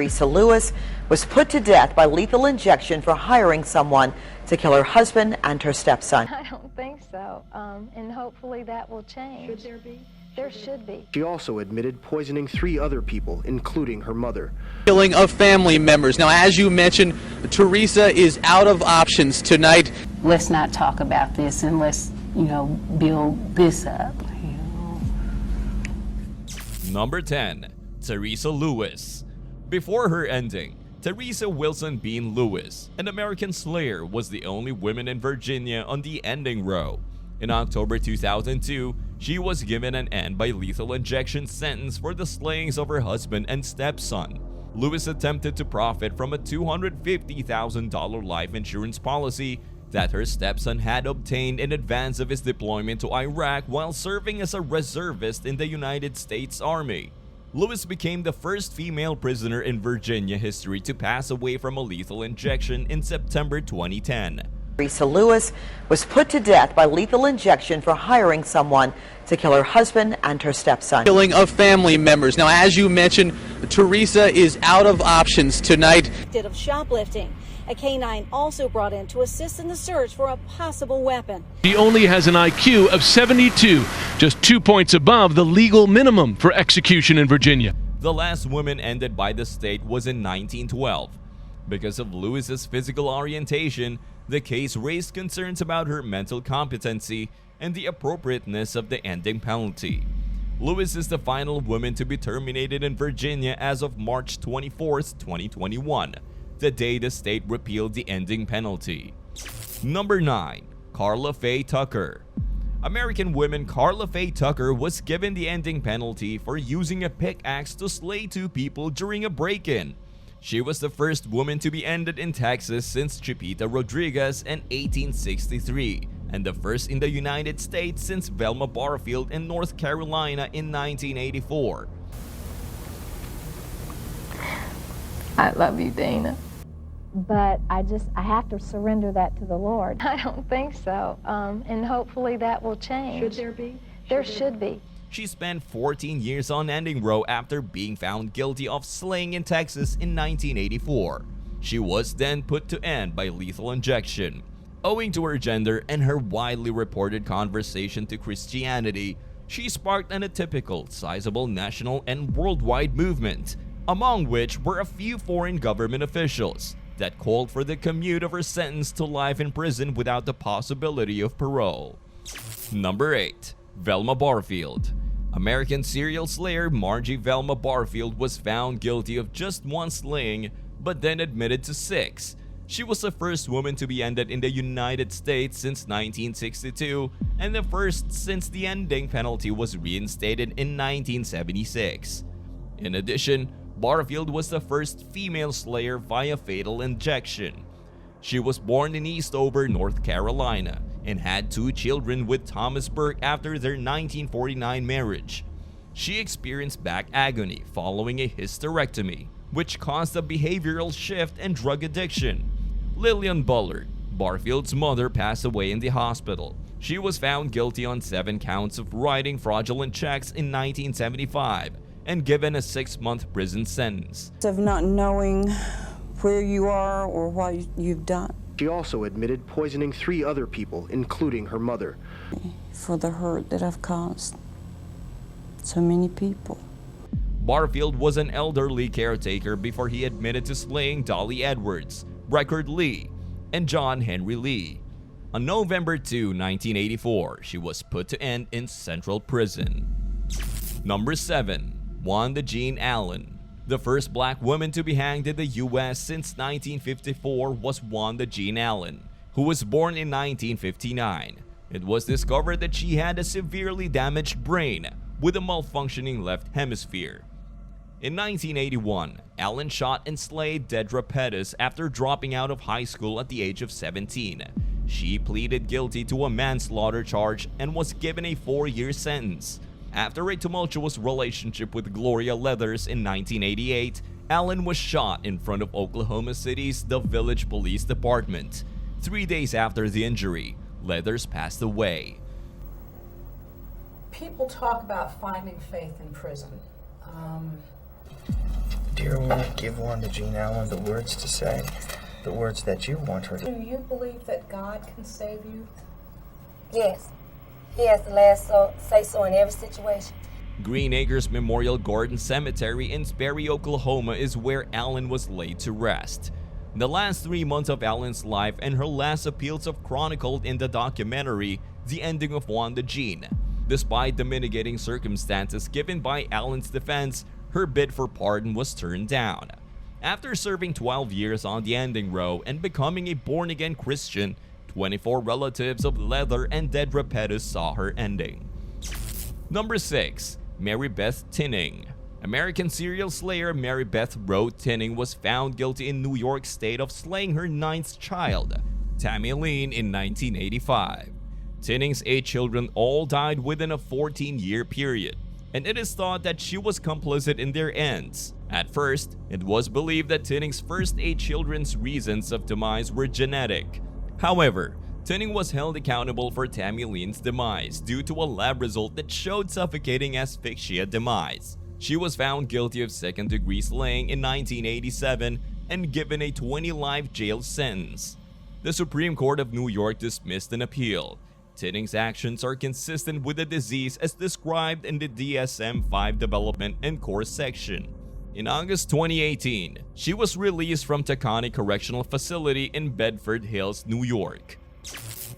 Teresa Lewis was put to death by lethal injection for hiring someone to kill her husband and her stepson. I don't think so, and hopefully that will change. Should there be? There should be. She also admitted poisoning 3 other people, including her mother. Killing of family members. Now, as you mentioned, Teresa is out of options tonight. Let's not talk about this and let's, build this up. Number 10. Teresa Lewis. Before her ending, Teresa Wilson Bean Lewis, an American slayer, was the only woman in Virginia on the ending row. In October 2002, she was given an end by lethal injection sentence for the slayings of her husband and stepson. Lewis attempted to profit from a $250,000 life insurance policy that her stepson had obtained in advance of his deployment to Iraq while serving as a reservist in the United States Army. Lewis became the first female prisoner in Virginia history to pass away from a lethal injection in September 2010. Teresa Lewis was put to death by lethal injection for hiring someone to kill her husband and her stepson. Killing of family members. Now, as you mentioned, Teresa is out of options tonight. Of shoplifting. A canine also brought in to assist in the search for a possible weapon. She only has an IQ of 72, just 2 points above the legal minimum for execution in Virginia. The last woman ended by the state was in 1912. Because of Lewis's physical orientation, the case raised concerns about her mental competency and the appropriateness of the ending penalty. Lewis is the final woman to be terminated in Virginia as of March 24, 2021, the day the state repealed the ending penalty. Number 9. Carla Faye Tucker. American woman Carla Faye Tucker was given the ending penalty for using a pickaxe to slay 2 people during a break-in. She was the first woman to be ended in Texas since Chipita Rodriguez in 1863, and the first in the United States since Velma Barfield in North Carolina in 1984. I love you, Dana. But I have to surrender that to the Lord. I don't think so, and hopefully that will change. Should there be? There should be. She spent 14 years on ending row after being found guilty of slaying in Texas in 1984. She was then put to end by lethal injection. Owing to her gender and her widely reported conversion to Christianity, she sparked an atypical, sizable national and worldwide movement, among which were a few foreign government officials that called for the commute of her sentence to life in prison without the possibility of parole. Number 8. Velma Barfield. American serial slayer Margie Velma Barfield was found guilty of just 1 slaying, but then admitted to 6. She was the first woman to be ended in the United States since 1962, and the first since the ending penalty was reinstated in 1976. In addition, Barfield was the first female slayer via fatal injection. She was born in Eastover, North Carolina, and had 2 children with Thomas Burke after their 1949 marriage. She experienced back agony following a hysterectomy, which caused a behavioral shift and drug addiction. Lillian Bullard, Barfield's mother, passed away in the hospital. She was found guilty on 7 counts of writing fraudulent checks in 1975 and given a 6-month prison sentence. Of not knowing where you are or what you've done. She also admitted poisoning 3 other people, including her mother. For the hurt that I've caused so many people. Barfield was an elderly caretaker before he admitted to slaying Dolly Edwards, Record Lee, and John Henry Lee. On November 2, 1984, she was put to end in Central Prison. Number 7. Wanda Jean Allen. The first black woman to be hanged in the U.S. since 1954 was Wanda Jean Allen, who was born in 1959. It was discovered that she had a severely damaged brain with a malfunctioning left hemisphere. In 1981, Allen shot and slayed Dedra Pettis after dropping out of high school at the age of 17. She pleaded guilty to a manslaughter charge and was given a 4-year sentence. After a tumultuous relationship with Gloria Leathers in 1988, Allen was shot in front of Oklahoma City's The Village Police Department. 3 days after the injury, Leathers passed away. People talk about finding faith in prison. Dear Lord, give Wanda Jean Allen the words to say, the words that you want her to. Do you believe that God can save you? Yes. He has the last say so in every situation. Green Acres Memorial Garden Cemetery in Sperry, Oklahoma is where Allen was laid to rest. The last 3 months of Allen's life and her last appeals are chronicled in the documentary The Ending of Wanda Jean. Despite the mitigating circumstances given by Allen's defense, her bid for pardon was turned down. After serving 12 years on the ending row and becoming a born-again Christian, 24 relatives of Leather and Dedra Pettis saw her ending. Number 6. Mary Beth Tinning. American serial slayer Mary Beth Rowe Tinning was found guilty in New York State of slaying her 9th child, Tammy Lynn, in 1985. Tinning's 8 children all died within a 14-year period, and it is thought that she was complicit in their ends. At first, it was believed that Tinning's first 8 children's reasons of demise were genetic. However, Tinning was held accountable for Tammy Lynn's demise due to a lab result that showed suffocating asphyxia demise. She was found guilty of second-degree slaying in 1987 and given a 20-life jail sentence. The Supreme Court of New York dismissed an appeal. Tinning's actions are consistent with the disease as described in the DSM-5 Development and Course section. In August 2018, she was released from Tacony Correctional Facility in Bedford Hills, New York.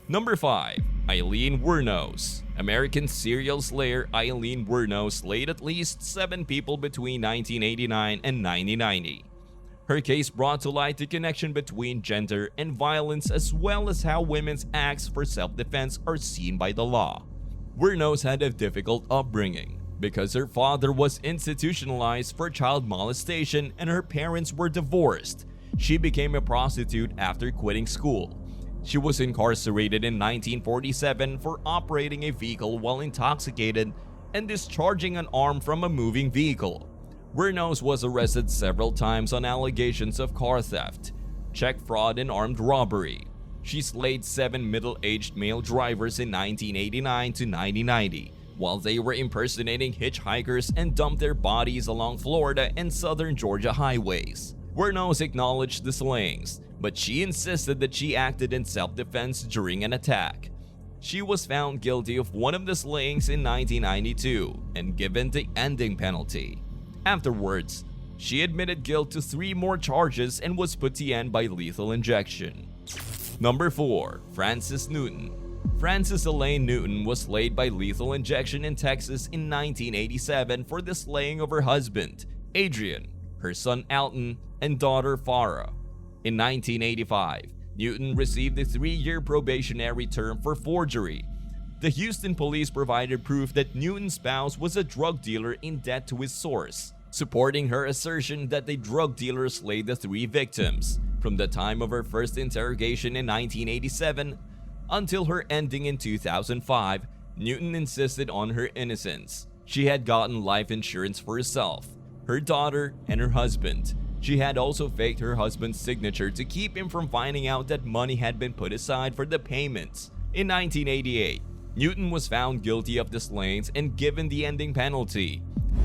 Number 5. Eileen Wuornos. American serial slayer Eileen Wuornos slayed at least 7 people between 1989 and 1990. Her case brought to light the connection between gender and violence, as well as how women's acts for self-defense are seen by the law. Wuornos had a difficult upbringing because her father was institutionalized for child molestation and her parents were divorced. She became a prostitute after quitting school. She was incarcerated in 1947 for operating a vehicle while intoxicated and discharging an arm from a moving vehicle. Wuornos was arrested several times on allegations of car theft, check fraud, and armed robbery. She slayed 7 middle-aged male drivers in 1989 to 1990 while they were impersonating hitchhikers and dumped their bodies along Florida and southern Georgia highways. Wuornos acknowledged the slayings, but she insisted that she acted in self-defense during an attack. She was found guilty of one of the slayings in 1992 and given the ending penalty. Afterwards, she admitted guilt to 3 more charges and was put to end by lethal injection. Number 4. Frances Newton. Frances Elaine Newton was slayed by lethal injection in Texas in 1987 for the slaying of her husband, Adrian, her son Alton, and daughter Farah. In 1985, Newton received a 3-year probationary term for forgery. The Houston police provided proof that Newton's spouse was a drug dealer in debt to his source, supporting her assertion that the drug dealer slayed the 3 victims from the time of her first interrogation in 1987 until her ending in 2005. Newton insisted on her innocence. She had gotten life insurance for herself, her daughter, and her husband. She had also faked her husband's signature to keep him from finding out that money had been put aside for the payments. In 1988, Newton was found guilty of the slayings and given the ending penalty.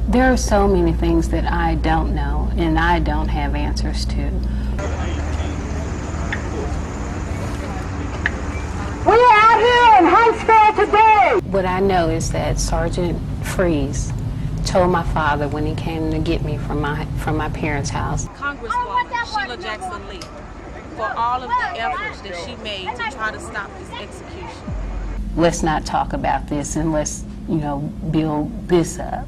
There are so many things that I don't know and I don't have answers to. We're out here in Huntsville today! What I know is that Sergeant Freeze told my father when he came to get me from my parents' house. Congresswoman Sheila Jackson Lee, for all of the efforts that she made to try to stop this execution. Let's not talk about this and let's, build this up.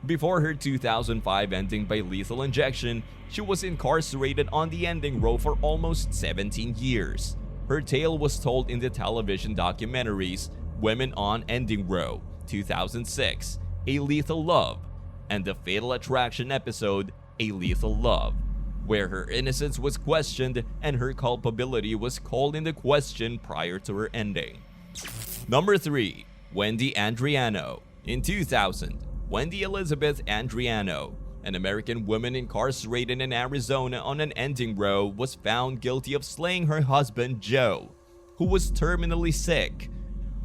Before her 2005 ending by lethal injection, she was incarcerated on the ending row for almost 17 years. Her tale was told in the television documentaries Women on Ending Row, 2006, A Lethal Love, and the Fatal Attraction episode, A Lethal Love, where her innocence was questioned and her culpability was called into question prior to her ending. Number 3. Wendy Andriano. In 2000, Wendy Elizabeth Andriano, an American woman incarcerated in Arizona on an ending row, was found guilty of slaying her husband Joe, who was terminally sick.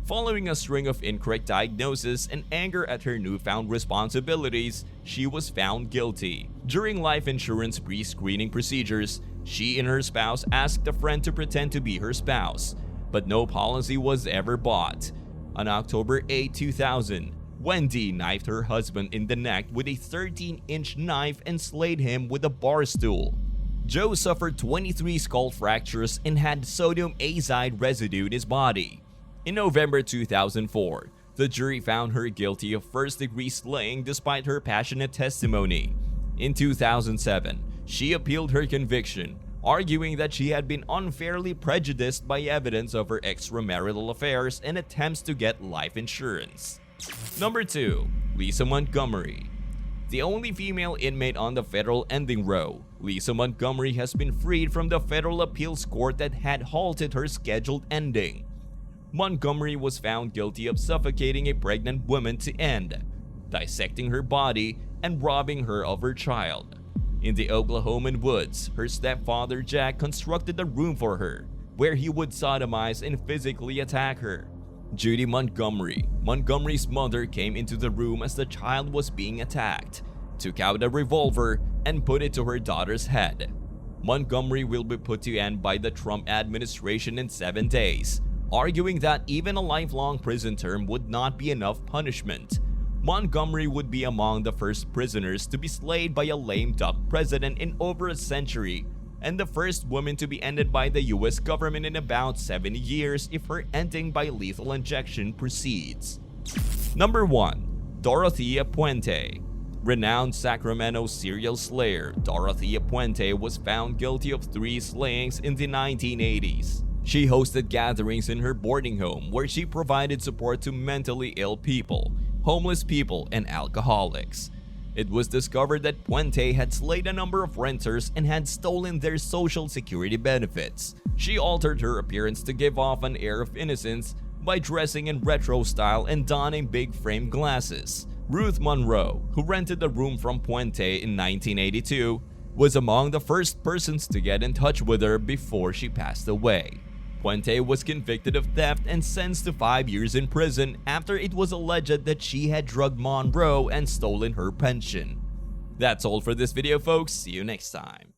Following a string of incorrect diagnoses and anger at her newfound responsibilities, she was found guilty. During life insurance pre-screening procedures, she and her spouse asked a friend to pretend to be her spouse, but no policy was ever bought. On October 8, 2000, Wendy knifed her husband in the neck with a 13-inch knife and slayed him with a bar stool. Joe suffered 23 skull fractures and had sodium azide residue in his body. In November 2004, the jury found her guilty of first-degree slaying despite her passionate testimony. In 2007, she appealed her conviction, arguing that she had been unfairly prejudiced by evidence of her extramarital affairs and attempts to get life insurance. Number 2. Lisa Montgomery. The only female inmate on the federal ending row, Lisa Montgomery has been freed from the federal appeals court that had halted her scheduled ending. Montgomery was found guilty of suffocating a pregnant woman to end, dissecting her body, and robbing her of her child. In the Oklahoman woods, her stepfather Jack constructed a room for her, where he would sodomize and physically attack her. Judy Montgomery, Montgomery's mother, came into the room as the child was being attacked, took out a revolver, and put it to her daughter's head. Montgomery will be put to end by the Trump administration in 7 days, arguing that even a lifelong prison term would not be enough punishment. Montgomery would be among the first prisoners to be slayed by a lame duck president in over a century, and the first woman to be ended by the US government in about 70 years if her ending by lethal injection proceeds. Number 1. Dorothea Puente. Renowned Sacramento serial slayer Dorothea Puente was found guilty of 3 slayings in the 1980s. She hosted gatherings in her boarding home where she provided support to mentally ill people, homeless people, and alcoholics. It was discovered that Puente had slayed a number of renters and had stolen their social security benefits. She altered her appearance to give off an air of innocence by dressing in retro style and donning big frame glasses. Ruth Monroe, who rented a room from Puente in 1982, was among the first persons to get in touch with her before she passed away. Puente was convicted of theft and sentenced to 5 years in prison after it was alleged that she had drugged Monroe and stolen her pension. That's all for this video, folks. See you next time.